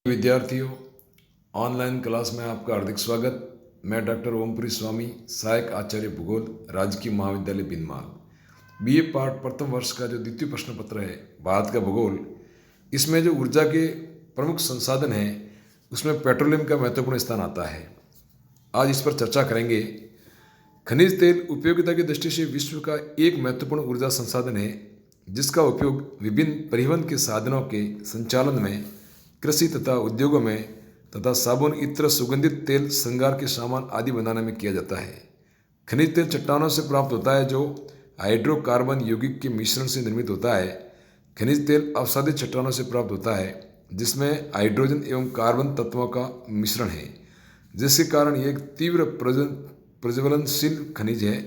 विद्यार्थियों, online class में आपका हार्दिक स्वागत। मैं डॉक्टर ओमपुरी स्वामी, सहायक आचार्य भूगोल, राजकीय महाविद्यालय बिनमाल। बीए पार्ट प्रथम वर्ष का जो द्वितीय प्रश्न पत्र है भारत का भूगोल, इसमें जो ऊर्जा के प्रमुख संसाधन हैं उसमें पेट्रोलियम का महत्वपूर्ण स्थान आता है। आज इस पर चर्चा करेंगे। खनिज तेल उपयोगिता की दृष्टि से विश्व का एक महत्वपूर्ण ऊर्जा संसाधन है, जिसका उपयोग विभिन्न परिवहन के साधनों के संचालन में, कृषि तथा उद्योगों में तथा साबुन, इत्र, सुगंधित तेल, श्रृंगार के सामान आदि बनाने में किया जाता है। खनिज तेल चट्टानों से प्राप्त होता है, जो हाइड्रोकार्बन यौगिक के मिश्रण से निर्मित होता है। खनिज तेल अवसादित चट्टानों से प्राप्त होता है, जिसमें हाइड्रोजन एवं कार्बन तत्वों का मिश्रण है, जिसके कारण यह एक तीव्र प्रज्वलनशील खनिज है।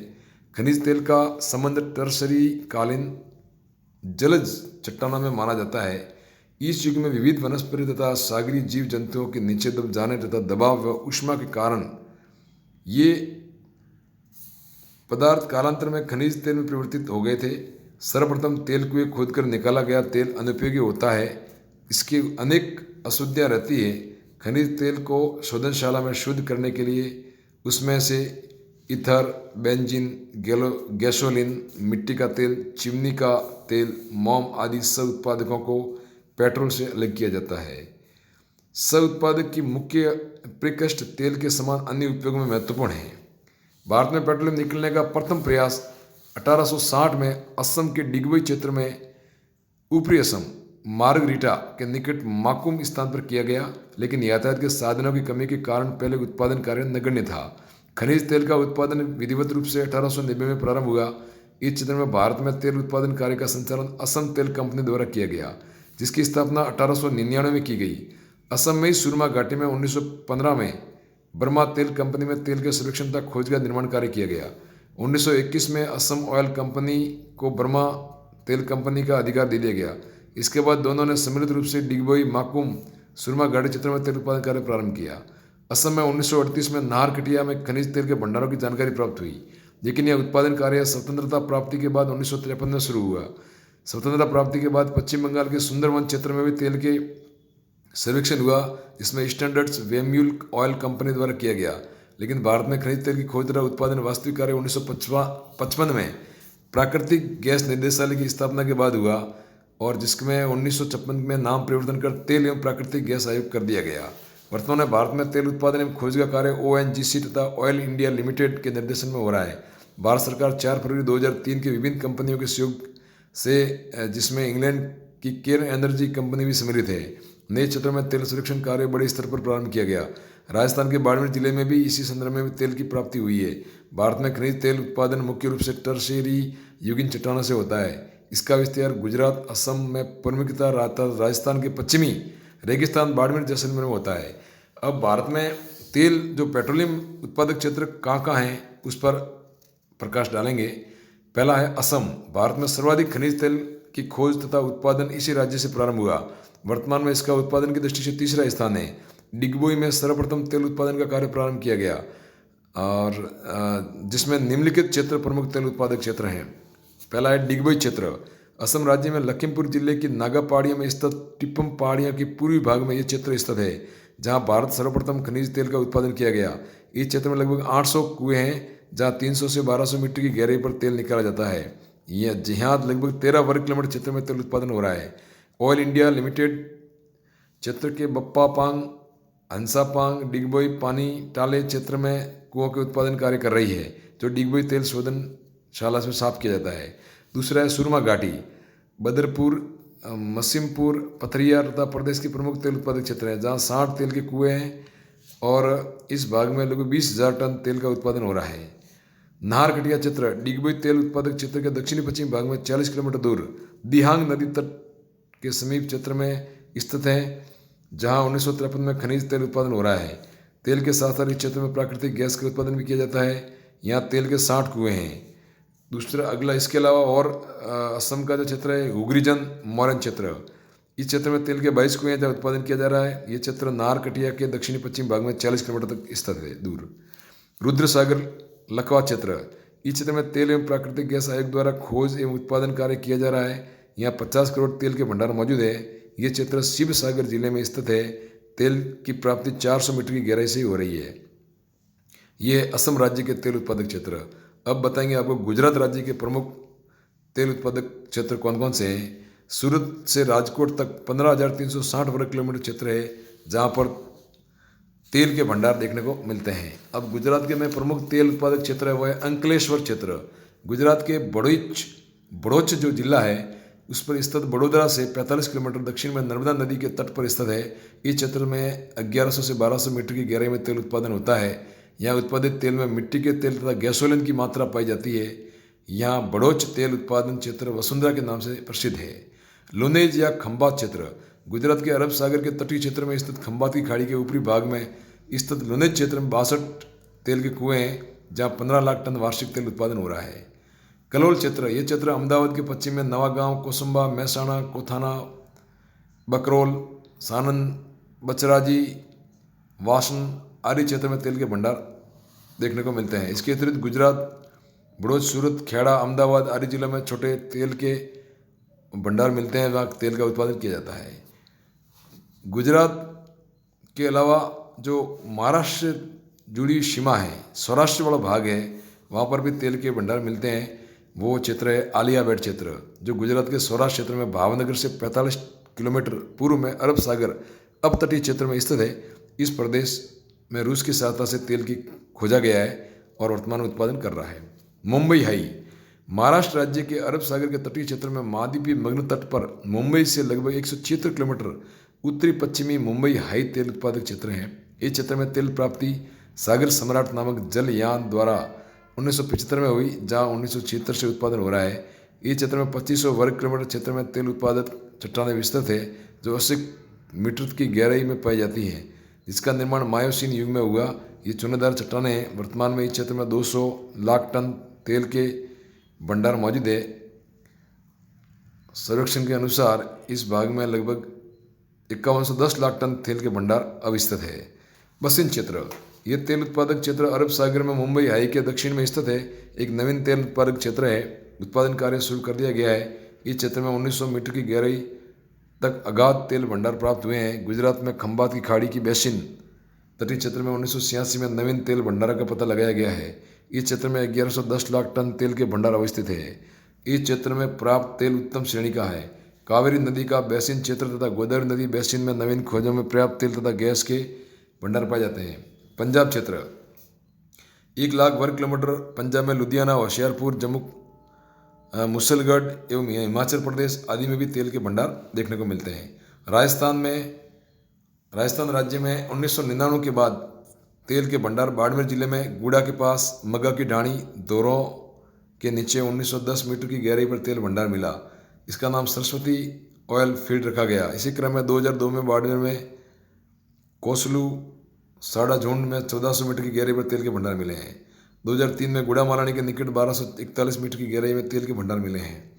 खनिज तेल का संबंध टर्शरी कालीन जलज चट्टानों में माना जाता है। इस युग में विविध वनस्पति तथा सागरीय जीव जंतुओं के नीचे दब जाने तथा दबाव व ऊष्मा के कारण ये पदार्थ कालांतर में खनिज तेल में परिवर्तित हो गए थे। सर्वप्रथम तेल कुएं खोदकर निकाला गया तेल अनुपयोगी होता है। इसकी अनेक अशुद्धियाँ रहती है। खनिज तेल को शोधनशाला में शुद्ध करने के लिए उसमें से ईथर, बेंजीन, गैसोलीन, मिट्टी का तेल, चिमनी का तेल, मोम आदि सब उत्पादकों को पेट्रोल से अलग किया जाता है। सब उत्पादक की मुख्य प्रकृष्ट तेल के समान अन्य उपयोगों में महत्वपूर्ण है। भारत में पेट्रोलियम निकलने का प्रथम प्रयास 1860 में असम के डिगबोई क्षेत्र में ऊपरी असम मार्गरीटा के निकट माकुम स्थान पर किया गया, लेकिन यातायात के साधनों की कमी के कारण पहले उत्पादन कार्य नगण्य था। खनिज तेल का उत्पादन विधिवत रूप से 1890 में प्रारंभ हुआ। इस क्षेत्र में भारत में तेल उत्पादन कार्य का संचालन असम तेल कंपनी द्वारा किया गया, जिसकी स्थापना 1899 में की गई। असम में ही सुरमा घाटी में 1915 में बर्मा तेल कंपनी में तेल के सर्वेक्षण तथा खोज का निर्माण कार्य किया गया। 1921 में असम ऑयल कंपनी को बर्मा तेल कंपनी का अधिकार दे दिया गया। इसके बाद दोनों ने सम्मिलित रूप से डिगबोई, माकुम, सुरमा घाटी क्षेत्र में तेल उत्पादन कार्य प्रारंभ किया। असम में 1938 में नाहरकटिया में खनिज तेल के भंडारों की जानकारी प्राप्त हुई, लेकिन यह उत्पादन कार्य स्वतंत्रता प्राप्ति के बाद 1953 में शुरू हुआ। स्वतंत्रता प्राप्ति के बाद पश्चिम बंगाल के सुंदरवन क्षेत्र में भी तेल के सर्वेक्षण हुआ, जिसमें स्टैंडर्ड्स वेम्यूल ऑयल कंपनी द्वारा किया गया। लेकिन भारत में खनिज तेल की खोज तथा उत्पादन वास्तविक कार्य 1955 में प्राकृतिक गैस निर्देशालय की स्थापना के बाद हुआ, और जिसमें 1956 में नाम परिवर्तन कर तेल एवं प्राकृतिक गैस आयोग कर दिया गया। वर्तमान में भारत में तेल उत्पादन एवं खोज का कार्य ONGC तथा ऑयल इंडिया लिमिटेड के निर्देशन में हो रहा है। भारत सरकार 4 फरवरी 2003 के विभिन्न कंपनियों के सहयोग से, जिसमें इंग्लैंड की केयर एनर्जी कंपनी भी सम्मिलित है, नए क्षेत्रों में तेल सुरक्षण कार्य बड़े स्तर पर प्रारंभ किया गया। राजस्थान के बाड़मेर जिले में भी इसी संदर्भ में तेल की प्राप्ति हुई है। भारत में खनिज तेल उत्पादन मुख्य रूप से टर्शरी युगीन चट्टानों से होता है। इसका विस्तार गुजरात, असम में प्रमुखतः राजस्थान के पश्चिमी रेगिस्तान, बाड़मेर, जैसलमेर में होता है। अब भारत में तेल जो पेट्रोलियम उत्पादक क्षेत्र कहाँ कहाँ हैं, उस पर प्रकाश डालेंगे। पहला है असम। भारत में सर्वाधिक खनिज तेल की खोज तथा उत्पादन इसी राज्य से प्रारंभ हुआ। वर्तमान में इसका उत्पादन की दृष्टि से तीसरा स्थान है। डिगबोई में सर्वप्रथम तेल उत्पादन का कार्य प्रारंभ किया गया, और जिसमें निम्नलिखित क्षेत्र प्रमुख तेल उत्पादक क्षेत्र हैं। पहला है डिगबोई क्षेत्र। असम राज्य में लखीमपुर जिले की नागा पहाड़ियों में स्थित टिप्पम पहाड़ियों के पूर्वी भाग में यह क्षेत्र स्थित है, जहां भारत सर्वप्रथम खनिज तेल का उत्पादन किया गया। इस क्षेत्र में लगभग 800 कुएं हैं, जहां 300 से 1200 मीटर की गहराई पर तेल निकाला जाता है। यह जहां लगभग 13 वर्ग किलोमीटर क्षेत्र में तेल उत्पादन हो रहा है। ऑयल इंडिया लिमिटेड क्षेत्र के बप्पापांग, हंसापांग, डिगबोई, पानी टाले क्षेत्र में कुओं के उत्पादन कार्य कर रही है, जो डिगबोई तेल शोधनशाला से साफ किया जाता है। दूसरा है सुरमा घाटी। बदरपुर, मसीमपुर, पथरिया तथा प्रदेश के प्रमुख तेल उत्पादक क्षेत्र है, जहाँ 60 तेल के कुएं हैं, और इस भाग में लगभग 20,000 टन तेल का उत्पादन हो रहा है। नाहरकटिया क्षेत्र डिगबोई तेल उत्पादक क्षेत्र के दक्षिणी पश्चिम भाग में 40 किलोमीटर दूर दिहांग नदी तट के समीप क्षेत्र में स्थित है, जहां 1953 में खनिज तेल उत्पादन हो रहा है। तेल के साथ साथ इस क्षेत्र में प्राकृतिक गैस का उत्पादन भी किया जाता है। यहाँ तेल के 60 कुएं हैं। दूसरा अगला इसके अलावा और असम का जो क्षेत्र है हुगरीजन मोरन क्षेत्र, इस क्षेत्र में तेल के 22 कुएं जहाँ उत्पादन किया जा रहा है। ये क्षेत्र नाहरकटिया के दक्षिणी पश्चिम भाग में 40 किलोमीटर तक स्थित है दूर। रुद्रसागर लखवा क्षेत्र, इस क्षेत्र में तेल एवं प्राकृतिक गैस आयोग द्वारा खोज एवं उत्पादन कार्य किया जा रहा है। यहाँ 50 करोड़ तेल के भंडार मौजूद है। ये क्षेत्र शिव सागर जिले में स्थित है। तेल की प्राप्ति 400 मीटर की गहराई से ही हो रही है। ये असम राज्य के तेल उत्पादक क्षेत्र। अब बताएंगे आपको गुजरात राज्य के प्रमुख तेल उत्पादक क्षेत्र कौन कौन से हैं। सूरत से राजकोट तक 15,360 वर्ग किलोमीटर क्षेत्र है जहाँ पर तेल के भंडार देखने को मिलते हैं। अब गुजरात के में प्रमुख तेल उत्पादक क्षेत्र है वह है अंकलेश्वर क्षेत्र। गुजरात के बड़ौच जो जिला है उस पर स्थित वडोदरा से 45 किलोमीटर दक्षिण में नर्मदा नदी के तट पर स्थित है। इस क्षेत्र में 1100 से 1200 मीटर की गहराई में तेल उत्पादन होता है। यहाँ उत्पादित तेल में मिट्टी के तेल तथा गैसोलीन की मात्रा पाई जाती है। यहाँ बड़ौच तेल उत्पादन क्षेत्र वसुंधरा के नाम से प्रसिद्ध है। लुनेज या खंबात क्षेत्र गुजरात के अरब सागर के तटीय क्षेत्र में स्थित खंबात की खाड़ी के ऊपरी भाग में स्थित लुनेज क्षेत्र में 62 तेल के कुएं हैं जहाँ 15 लाख टन वार्षिक तेल उत्पादन हो रहा है। कलोल क्षेत्र ये क्षेत्र अहमदाबाद के पश्चिम में नवागांव, कोसंबा, महसाणा, कोथाना, बकरोल, सानंद, बचराजी, वासन आदि क्षेत्र में तेल के भंडार देखने को मिलते हैं। इसके अतिरिक्त गुजरात, बड़ौच, सूरत, खेड़ा, अहमदाबाद आदि जिलों में छोटे तेल के भंडार मिलते हैं, वहाँ तेल का उत्पादन किया जाता है। गुजरात के अलावा जो महाराष्ट्र से जुड़ी सीमा है, सौराष्ट्र वाला भाग है, वहाँ पर भी तेल के भंडार मिलते हैं। वो क्षेत्र है आलियाबेट क्षेत्र जो गुजरात के सौराष्ट्र क्षेत्र में भावनगर से 45 किलोमीटर पूर्व में अरब सागर अपतटीय क्षेत्र में स्थित है। इस प्रदेश में रूस की सहायता से तेल की खोजा गया है और वर्तमान में उत्पादन कर रहा है। मुंबई हाई महाराष्ट्र राज्य के अरब सागर के तटीय क्षेत्र में महाद्वीपीय मग्न तट पर मुंबई से लगभग 176 किलोमीटर उत्तरी पश्चिमी मुंबई हाई तेल उत्पादक क्षेत्र है। इस क्षेत्र में तेल प्राप्ति सागर सम्राट नामक जलयान द्वारा 1975 में हुई जहाँ 1976 से उत्पादन हो रहा है। इस क्षेत्र में 2500 वर्ग किलोमीटर क्षेत्र में तेल उत्पादक चट्टानें विस्तृत है जो 80 मीटर की गहराई में पाई जाती हैं, जिसका निर्माण मायोसीन युग में हुआ। ये चूनेदार चट्टानें वर्तमान में इस क्षेत्र में 200 लाख टन तेल के भंडार मौजूद है। सर्वेक्षण के अनुसार इस भाग में लगभग 5110 लाख टन तेल के भंडार अविस्तृत है। बसिन क्षेत्र ये तेल उत्पादक क्षेत्र अरब सागर में मुंबई हाई के दक्षिण में स्थित है। एक नवीन तेल उत्पादक क्षेत्र है। उत्पादन कार्य शुरू कर दिया गया है। इस क्षेत्र में 1900 मीटर की गहराई तक अगाध तेल भंडार प्राप्त हुए हैं। गुजरात में खंबात की खाड़ी की बेसिन तटीय क्षेत्र में 1986 में नवीन तेल भंडार का पता लगाया गया है। इस क्षेत्र में 1110 लाख टन तेल के भंडार अवस्थित है। इस क्षेत्र में प्राप्त तेल उत्तम श्रेणी का है। कावेरी नदी का बेसिन क्षेत्र तथा गोदावरी नदी बेसिन में नवीन खोजों में पर्याप्त तेल तथा गैस के भंडार पाए जाते हैं। पंजाब क्षेत्र 1 लाख वर्ग किलोमीटर पंजाब में लुधियाना, होशियारपुर, जम्मू, मुसलगढ़ एवं हिमाचल प्रदेश आदि में भी तेल के भंडार देखने को मिलते हैं। राजस्थान राज्य में 1999 के बाद तेल के भंडार बाड़मेर जिले में गूड़ा के पास मग्गा की ढाणी दोरों के नीचे 1910 मीटर की गहराई पर तेल भंडार मिला। इसका नाम सरस्वती ऑयल फील्ड रखा गया। इसी क्रम में 2002 में बाड़मेर में कोसलू साड़ा झुंड में 1400 मीटर की गहराई पर तेल के भंडार मिले हैं। 2003 में गुड़ा मालानी के निकट 1241 मीटर की गहराई में तेल के भंडार मिले हैं।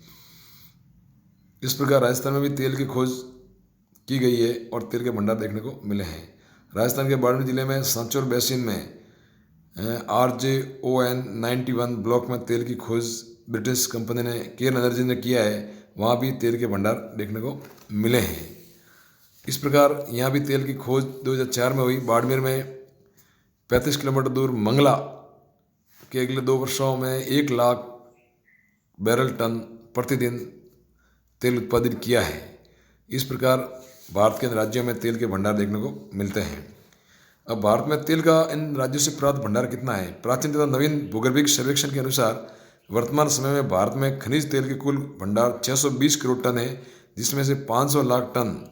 इस प्रकार राजस्थान में भी तेल की खोज की गई है और तेल के भंडार देखने को मिले हैं। राजस्थान के बाड़मेर जिले में सांचौर बेसिन में RJON 91 ब्लॉक में तेल की खोज ब्रिटिश कंपनी ने केयर एनर्जी ने किया है। वहाँ भी तेल के भंडार देखने को मिले हैं। इस प्रकार यहाँ भी तेल की खोज 2004 में हुई। बाड़मेर में 35 किलोमीटर दूर मंगला के अगले 2 वर्षों में 1 लाख बैरल टन प्रतिदिन तेल उत्पादित किया है। इस प्रकार भारत के इन राज्यों में तेल के भंडार देखने को मिलते हैं। अब भारत में तेल का इन राज्यों से प्राप्त भंडार कितना है? प्राचीन तथा नवीन भूगर्भिक सर्वेक्षण के अनुसार वर्तमान समय में भारत में खनिज तेल के कुल भंडार 620 करोड़ टन है, जिसमें से 500 लाख टन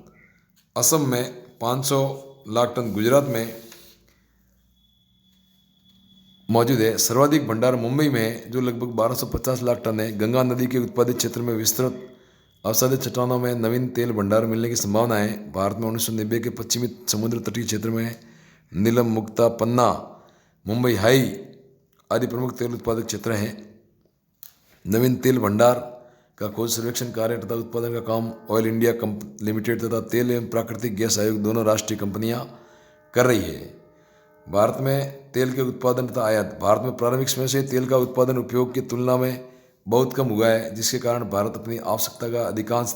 असम में, 500 लाख टन गुजरात में मौजूद है। सर्वाधिक भंडार मुंबई में है जो लगभग 1250 लाख टन है। गंगा नदी के उत्पादित क्षेत्र में विस्तृत अवसादित चट्टानों में नवीन तेल भंडार मिलने की संभावना है। भारत में 1990 के पश्चिमी समुद्र तटीय क्षेत्र में नीलम, मुक्ता, पन्ना, मुंबई हाई आदि प्रमुख तेल उत्पादक क्षेत्र हैं। नवीन तेल भंडार का खोज सर्वेक्षण कार्य तथा उत्पादन का काम ऑयल इंडिया लिमिटेड तथा तेल एवं प्राकृतिक गैस आयोग दोनों राष्ट्रीय कंपनियां कर रही है। भारत में तेल के उत्पादन तथा आयात। भारत में प्रारंभिक समय से तेल का उत्पादन उपयोग की तुलना में बहुत कम हुआ है, जिसके कारण भारत अपनी आवश्यकता का अधिकांश